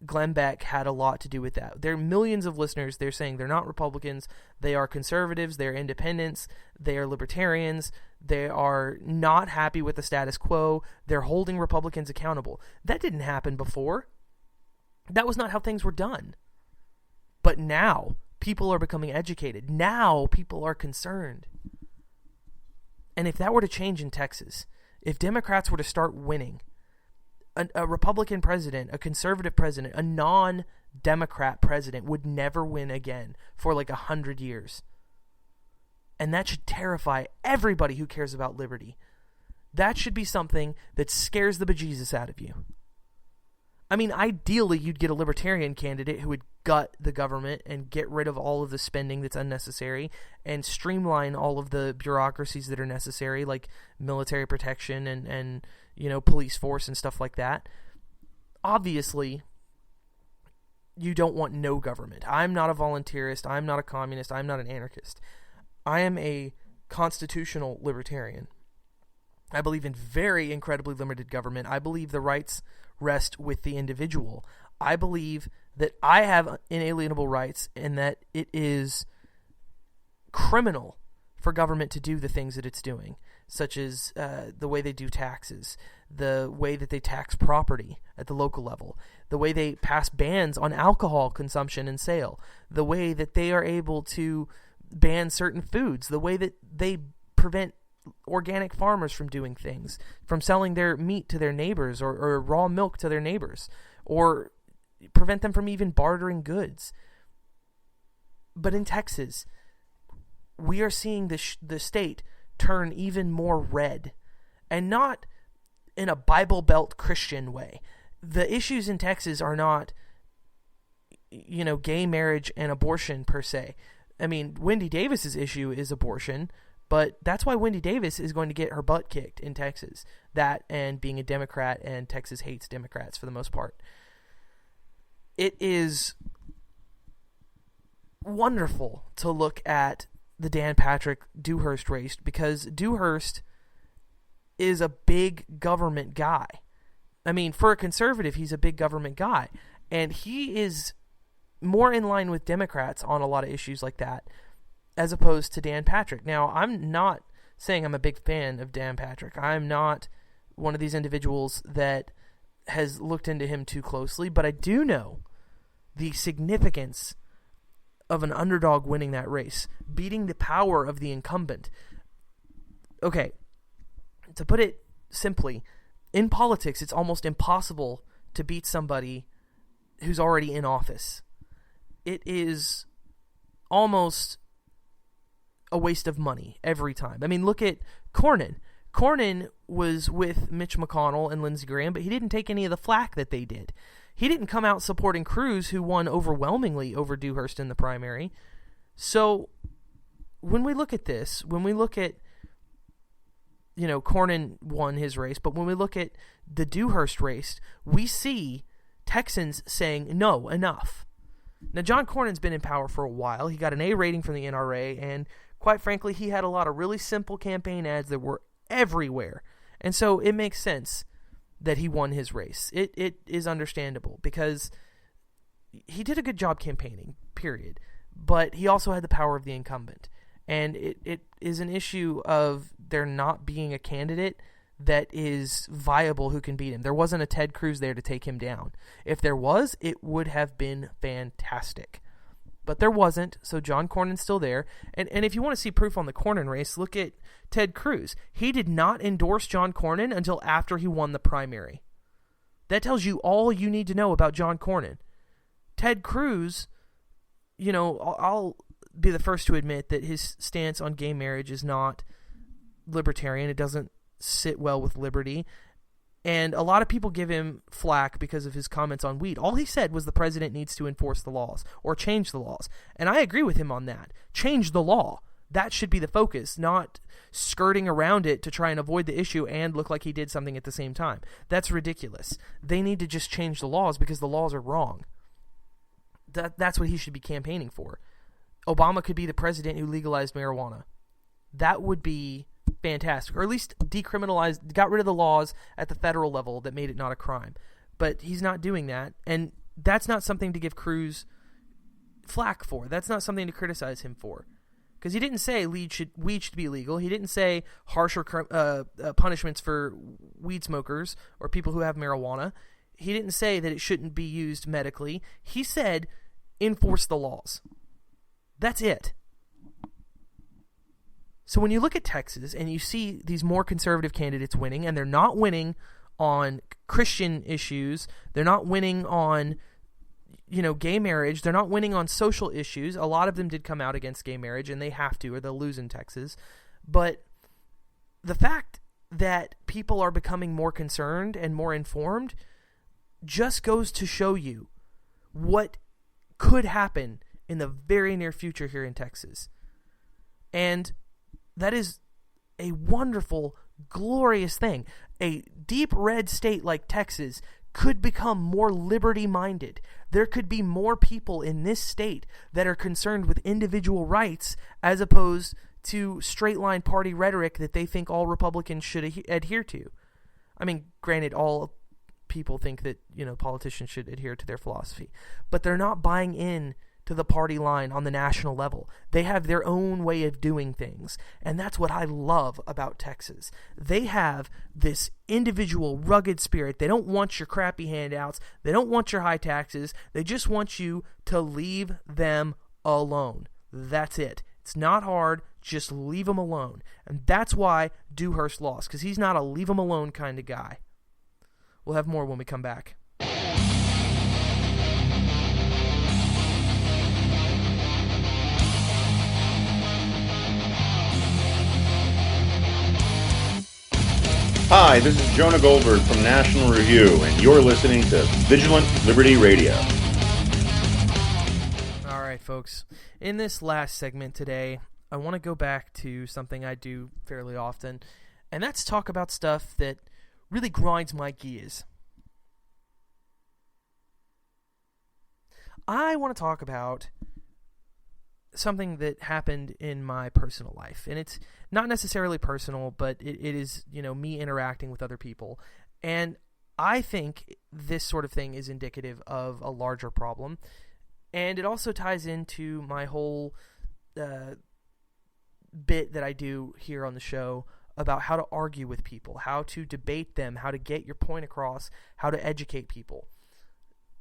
Glenn Beck had a lot to do with that. There are millions of listeners. They're saying they're not Republicans. They are conservatives. They're independents. They are libertarians. They are not happy with the status quo. They're holding Republicans accountable. That didn't happen before. That was not how things were done. But now people are becoming educated. Now people are concerned. And if that were to change in Texas, if Democrats were to start winning, a Republican president, a conservative president, a non-Democrat president would never win again for like 100 years. And that should terrify everybody who cares about liberty. That should be something that scares the bejesus out of you. I mean, ideally, you'd get a libertarian candidate who would gut the government and get rid of all of the spending that's unnecessary and streamline all of the bureaucracies that are necessary, like military protection and police force and stuff like that. Obviously, you don't want no government. I'm not a volunteerist. I'm not a communist. I'm not an anarchist. I am a constitutional libertarian. I believe in very incredibly limited government. I believe the rights rest with the individual. I believe that I have inalienable rights and that it is criminal for government to do the things that it's doing, such as the way they do taxes, the way that they tax property at the local level, the way they pass bans on alcohol consumption and sale, the way that they are able to ban certain foods, the way that they prevent organic farmers from doing things, from selling their meat to their neighbors or raw milk to their neighbors, or prevent them from even bartering goods. But in Texas, we are seeing the state turn even more red, and not in a Bible Belt Christian way. The issues in Texas are not, gay marriage and abortion per se. I mean, Wendy Davis's issue is abortion, but that's why Wendy Davis is going to get her butt kicked in Texas. That and being a Democrat, and Texas hates Democrats for the most part. It is wonderful to look at the Dan Patrick Dewhurst race, because Dewhurst is a big government guy. I mean, for a conservative, he's a big government guy. And he is more in line with Democrats on a lot of issues like that, as opposed to Dan Patrick. Now, I'm not saying I'm a big fan of Dan Patrick. I'm not one of these individuals that has looked into him too closely, but I do know the significance of an underdog winning that race, beating the power of the incumbent. Okay, to put it simply, in politics, it's almost impossible to beat somebody who's already in office. It is almost a waste of money every time. I mean, look at Cornyn. Cornyn was with Mitch McConnell and Lindsey Graham, but he didn't take any of the flack that they did. He didn't come out supporting Cruz, who won overwhelmingly over Dewhurst in the primary. So when we look at this, when we look at, Cornyn won his race, but when we look at the Dewhurst race, we see Texans saying, no, enough. Now, John Cornyn's been in power for a while. He got an A rating from the NRA, and quite frankly, he had a lot of really simple campaign ads that were everywhere. And so it makes sense that he won his race. It is understandable because he did a good job campaigning, period. But he also had the power of the incumbent. And it is an issue of there not being a candidate that is viable who can beat him. There wasn't a Ted Cruz there to take him down. If there was, it would have been fantastic. But there wasn't, so John Cornyn's still there. And if you want to see proof on the Cornyn race, look at Ted Cruz. He did not endorse John Cornyn until after he won the primary. That tells you all you need to know about John Cornyn. Ted Cruz, I'll be the first to admit that his stance on gay marriage is not libertarian. It doesn't sit well with liberty. And a lot of people give him flack because of his comments on weed. All he said was the president needs to enforce the laws or change the laws. And I agree with him on that. Change the law. That should be the focus, not skirting around it to try and avoid the issue and look like he did something at the same time. That's ridiculous. They need to just change the laws because the laws are wrong. That's what he should be campaigning for. Obama could be the president who legalized marijuana. That would be fantastic. Or at least got rid of the laws at the federal level that made it not a crime. But he's not doing that, and that's not something to give Cruz flack for. That's not something to criticize him for. Because he didn't say weed should be illegal. He didn't say harsher punishments for weed smokers or people who have marijuana. He didn't say that it shouldn't be used medically. He said enforce the laws. That's it. So when you look at Texas and you see these more conservative candidates winning, and they're not winning on Christian issues, they're not winning on gay marriage, they're not winning on social issues. A lot of them did come out against gay marriage, and they have to, or they'll lose in Texas. But the fact that people are becoming more concerned and more informed just goes to show you what could happen in the very near future here in Texas. And that is a wonderful, glorious thing. A deep red state like Texas could become more liberty-minded. There could be more people in this state that are concerned with individual rights as opposed to straight-line party rhetoric that they think all Republicans should adhere to. I mean, granted, all people think that, politicians should adhere to their philosophy, but they're not buying in to the party line on the national level. They have their own way of doing things, and that's what I love about Texas. They have this individual rugged spirit. They don't want your crappy handouts. They don't want your high taxes. They just want you to leave them alone. That's it. It's not hard. Just leave them alone. And that's why Dewhurst lost, because he's not a leave them alone kind of guy. We'll have more when we come back. Hi, this is Jonah Goldberg from National Review, and you're listening to Vigilant Liberty Radio. All right, folks. In this last segment today, I want to go back to something I do fairly often, and that's talk about stuff that really grinds my gears. I want to talk about something that happened in my personal life, and it's not necessarily personal, but it is, me interacting with other people, and I think this sort of thing is indicative of a larger problem, and it also ties into my whole bit that I do here on the show about how to argue with people, how to debate them, how to get your point across, how to educate people.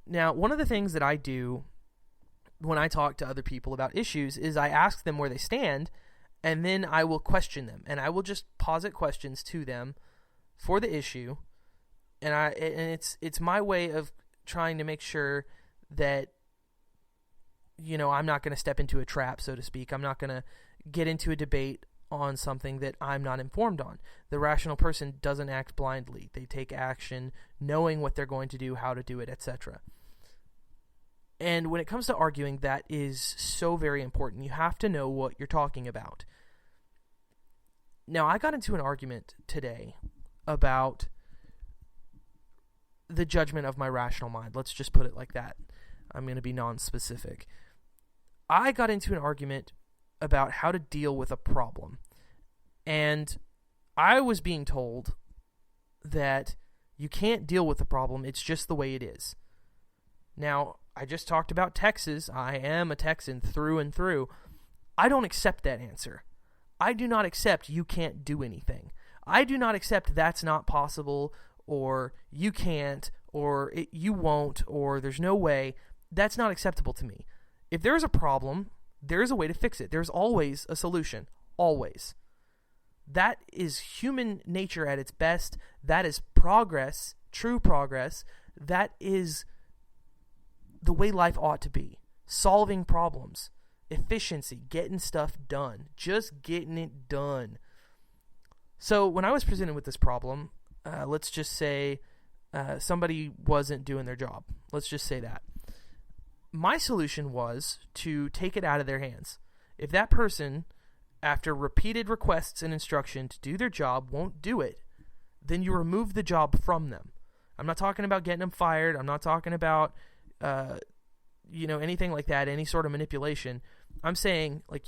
Now, one of the things that I do when I talk to other people about issues is I ask them where they stand, and then I will question them, and I will just posit questions to them for the issue, and it's my way of trying to make sure that I'm not going to step into a trap, so to speak. I'm not going to get into a debate on something that I'm not informed on. The rational person doesn't act blindly. They take action knowing what they're going to do, how to do it, etc. And when it comes to arguing, that is so very important. You have to know what you're talking about. Now, I got into an argument today about the judgment of my rational mind. Let's just put it like that. I'm going to be non-specific. I got into an argument about how to deal with a problem. And I was being told that you can't deal with the problem. It's just the way it is. Now, I just talked about Texas. I am a Texan through and through. I don't accept that answer. I do not accept you can't do anything. I do not accept that's not possible, or you can't, or you won't, or there's no way. That's not acceptable to me. If there's a problem, there's a way to fix it. There's always a solution. Always. That is human nature at its best. That is progress, true progress. That is the way life ought to be. Solving problems. Efficiency. Getting stuff done. Just getting it done. So when I was presented with this problem, let's just say somebody wasn't doing their job. Let's just say that. My solution was to take it out of their hands. If that person after repeated requests and instruction to do their job, won't do it, then you remove the job from them. I'm not talking about getting them fired. I'm not talking about, anything like that, any sort of manipulation. I'm saying, like,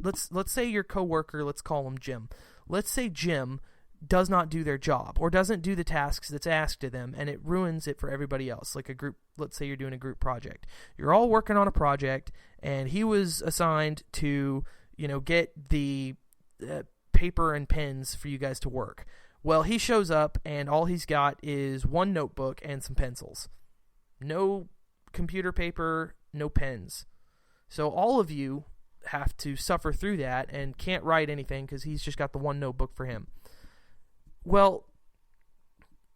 let's say your coworker, let's call him Jim. Let's say Jim does not do their job or doesn't do the tasks that's asked of them, and it ruins it for everybody else. Like a group, let's say you're doing a group project. You're all working on a project, and he was assigned to, get the paper and pens for you guys to work. Well, he shows up, and all he's got is one notebook and some pencils. No computer paper, no pens. So all of you have to suffer through that and can't write anything because he's just got the one notebook for him. Well,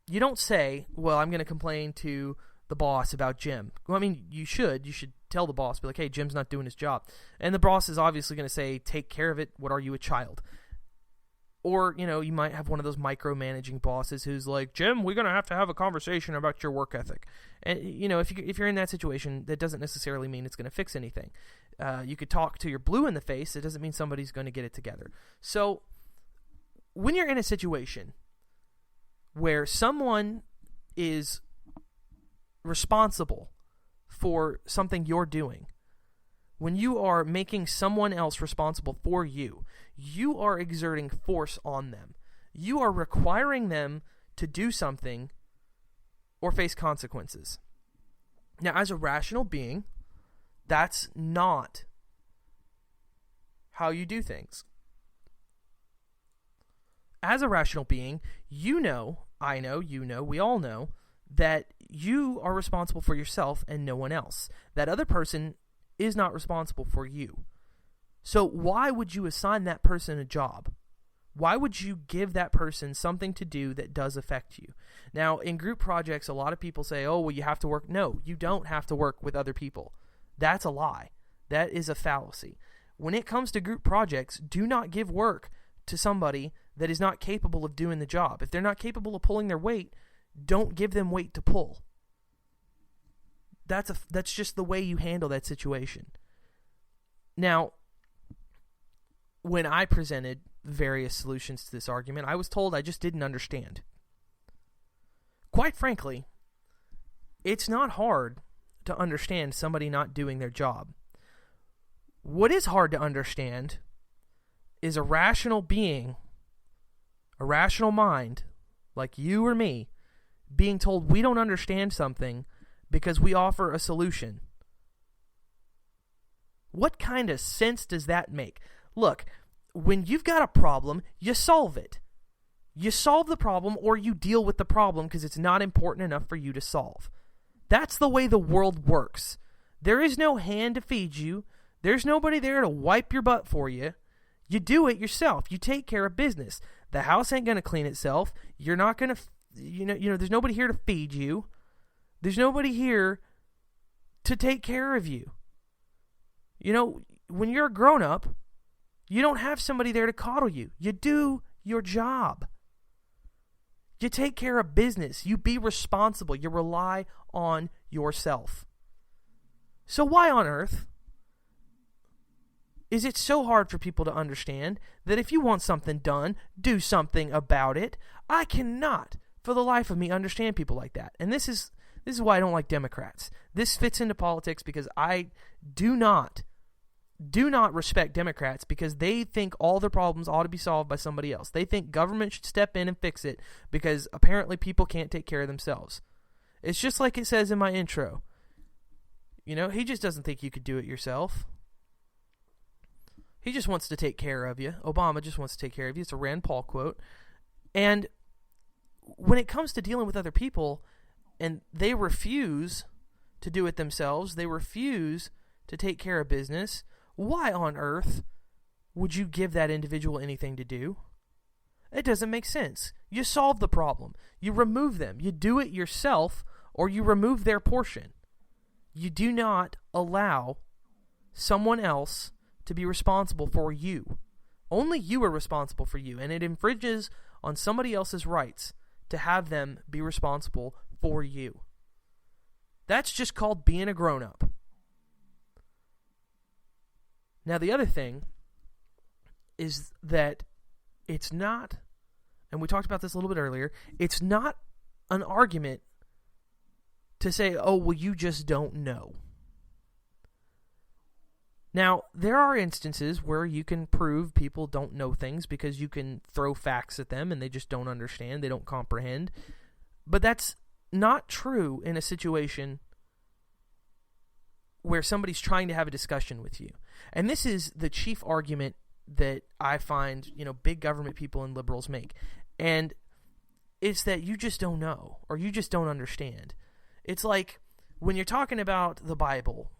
you don't say, well, I'm going to complain to the boss about Jim. Well, I mean, you should tell the boss, be like, hey, Jim's not doing his job. And the boss is obviously going to say, take care of it. What are you, a child? Or, you might have one of those micromanaging bosses who's like, Jim, we're going to have a conversation about your work ethic. And, if you're in that situation, that doesn't necessarily mean it's going to fix anything. You could talk to your blue in the face. It doesn't mean somebody's going to get it together. So when you're in a situation where someone is responsible for something you're doing, when you are making someone else responsible for you, you are exerting force on them. You are requiring them to do something or face consequences. Now, as a rational being, that's not how you do things. As a rational being, I know, we all know that you are responsible for yourself and no one else. That other person is not responsible for you. So why would you assign that person a job? Why would you give that person something to do that does affect you? Now, in group projects, a lot of people say, oh, well, you have to work. No, you don't have to work with other people. That's a lie. That is a fallacy. When it comes to group projects, do not give work to somebody that is not capable of doing the job. If they're not capable of pulling their weight, don't give them weight to pull. That's just the way you handle that situation. Now, when I presented various solutions to this argument, I was told I just didn't understand. Quite frankly, it's not hard to understand somebody not doing their job. What is hard to understand is a rational being, a rational mind, like you or me, being told we don't understand something because we offer a solution. What kind of sense does that make? Look, when you've got a problem, you solve it. You solve the problem or you deal with the problem because it's not important enough for you to solve. That's the way the world works. There is no hand to feed you. There's nobody there to wipe your butt for you. You do it yourself. You take care of business. The house ain't going to clean itself. You're not going to, there's nobody here to feed you. There's nobody here to take care of you. When you're a grown-up, you don't have somebody there to coddle you. You do your job. You take care of business. You be responsible. You rely on yourself. So why on earth is it so hard for people to understand that if you want something done, do something about it? I cannot, for the life of me, understand people like that. And this is why I don't like Democrats. This fits into politics because I do not respect Democrats because they think all the problems ought to be solved by somebody else. They think government should step in and fix it because apparently people can't take care of themselves. It's just like it says in my intro. He just doesn't think you could do it yourself. He just wants to take care of you. Obama just wants to take care of you. It's a Rand Paul quote. And when it comes to dealing with other people and they refuse to do it themselves, they refuse to take care of business, why on earth would you give that individual anything to do? It doesn't make sense. You solve the problem. You remove them. You do it yourself or you remove their portion. You do not allow someone else to be responsible for you. Only you are responsible for you, and it infringes on somebody else's rights to have them be responsible for you. That's just called being a grown-up. Now, the other thing is that it's not, and we talked about this a little bit earlier, it's not an argument to say, oh, well, you just don't know. Now, there are instances where you can prove people don't know things because you can throw facts at them and they just don't understand, they don't comprehend. But that's not true in a situation where somebody's trying to have a discussion with you. And this is the chief argument that I find, big government people and liberals make. And it's that you just don't know, or you just don't understand. It's like when you're talking about the Bible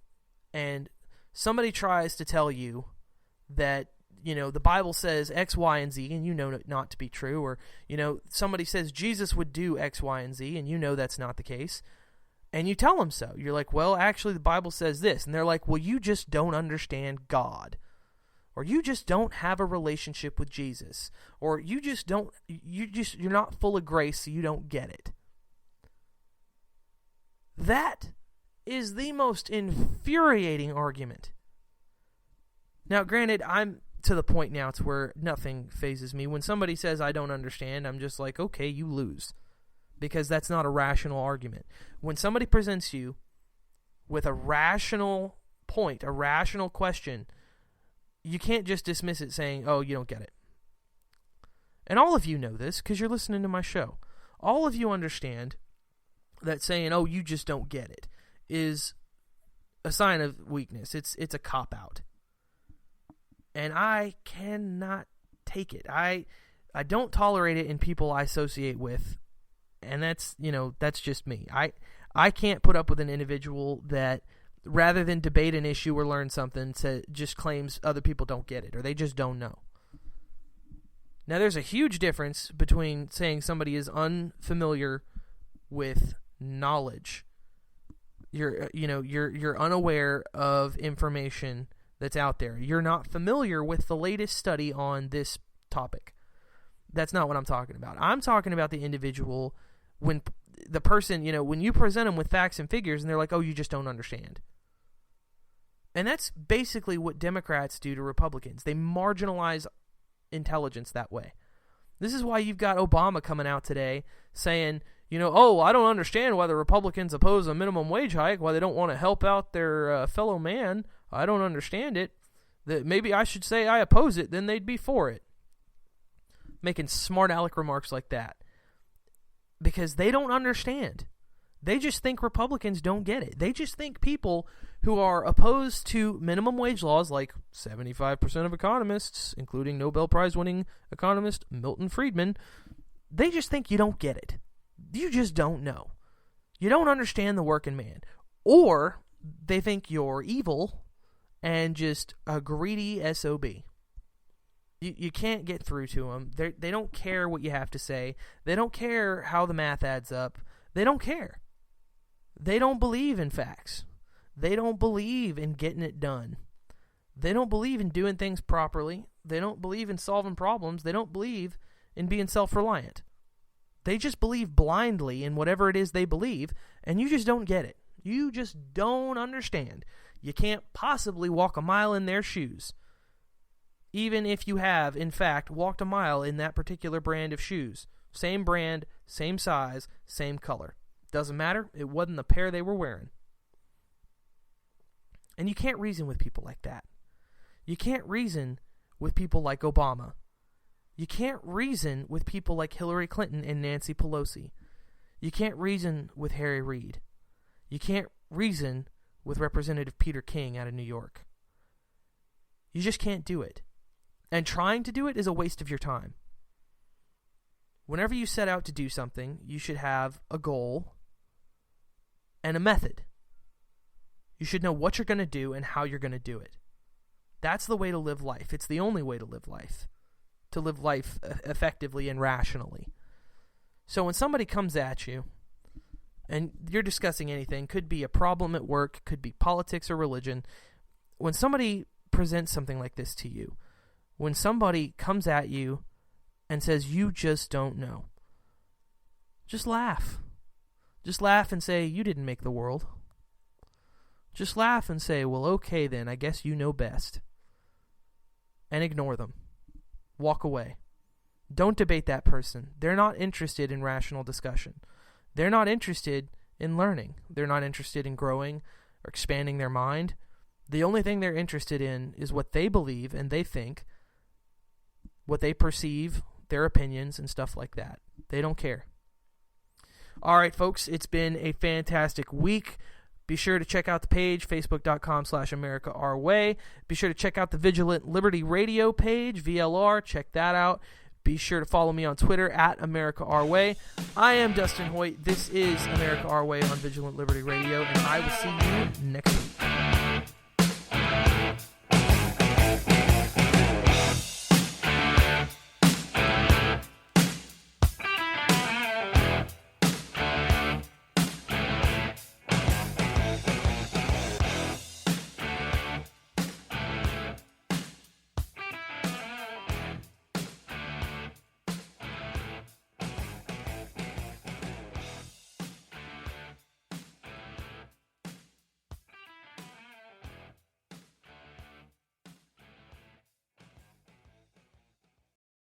and somebody tries to tell you that, the Bible says X, Y, and Z, and you know it not to be true, or, somebody says Jesus would do X, Y, and Z, and you know that's not the case, and you tell them so. You're like, well, actually, the Bible says this, and they're like, well, you just don't understand God, or you just don't have a relationship with Jesus, or you're not full of grace, so you don't get it. That is the most infuriating argument. Now, granted, I'm to the point now to where nothing phases me. When somebody says I don't understand, I'm just like, okay, you lose. Because that's not a rational argument. When somebody presents you with a rational point, a rational question, you can't just dismiss it saying, oh, you don't get it. And all of you know this because you're listening to my show. All of you understand that saying, oh, you just don't get it, is a sign of weakness. It's a cop-out. And I cannot take it. I don't tolerate it in people I associate with. And that's just me. I can't put up with an individual that, rather than debate an issue or learn something, just claims other people don't get it or they just don't know. Now, there's a huge difference between saying somebody is unfamiliar with knowledge. You're unaware of information that's out there. You're not familiar with the latest study on this topic. That's not what I'm talking about. I'm talking about the individual when the person, when you present them with facts and figures and they're like, oh, you just don't understand. And that's basically what Democrats do to Republicans. They marginalize intelligence that way. This is why you've got Obama coming out today saying, oh, I don't understand why the Republicans oppose a minimum wage hike, why they don't want to help out their fellow man. I don't understand it. That maybe I should say I oppose it, then they'd be for it. Making smart aleck remarks like that. Because they don't understand. They just think Republicans don't get it. They just think people who are opposed to minimum wage laws, like 75% of economists, including Nobel Prize winning economist Milton Friedman, they just think you don't get it. You just don't know. You don't understand the working man. Or they think you're evil and just a greedy SOB. You can't get through to them. They don't care what you have to say. They don't care how the math adds up. They don't care. They don't believe in facts. They don't believe in getting it done. They don't believe in doing things properly. They don't believe in solving problems. They don't believe in being self-reliant. They just believe blindly in whatever it is they believe, and you just don't get it. You just don't understand. You can't possibly walk a mile in their shoes, even if you have, in fact, walked a mile in that particular brand of shoes. Same brand, same size, same color. Doesn't matter. It wasn't the pair they were wearing. And you can't reason with people like that. You can't reason with people like Obama. You can't reason with people like Hillary Clinton and Nancy Pelosi. You can't reason with Harry Reid. You can't reason with Representative Peter King out of New York. You just can't do it. And trying to do it is a waste of your time. Whenever you set out to do something, you should have a goal and a method. You should know what you're going to do and how you're going to do it. That's the way to live life. It's the only way to live life. To live life effectively and rationally. So when somebody comes at you and you're discussing anything, could be a problem at work, could be politics or religion, when somebody presents something like this to you, when somebody comes at you and says, you just don't know, just laugh. Just laugh and say, you didn't make the world. Just laugh and say, well, okay then, I guess you know best. And ignore them. walk away. Don't debate that person. They're not interested in rational discussion. They're not interested in learning. They're not interested in growing or expanding their mind. The only thing they're interested in is what they believe and they think, what they perceive, their opinions, and stuff like that. They don't care. All right, folks, it's been a fantastic week. Be sure to check out the page, facebook.com/AmericaOurWay. Be sure to check out the Vigilant Liberty Radio page, VLR. Check that out. Be sure to follow me on Twitter @AmericaOurWay. I am Dustin Hoyt. This is America Our Way on Vigilant Liberty Radio, and I will see you next week.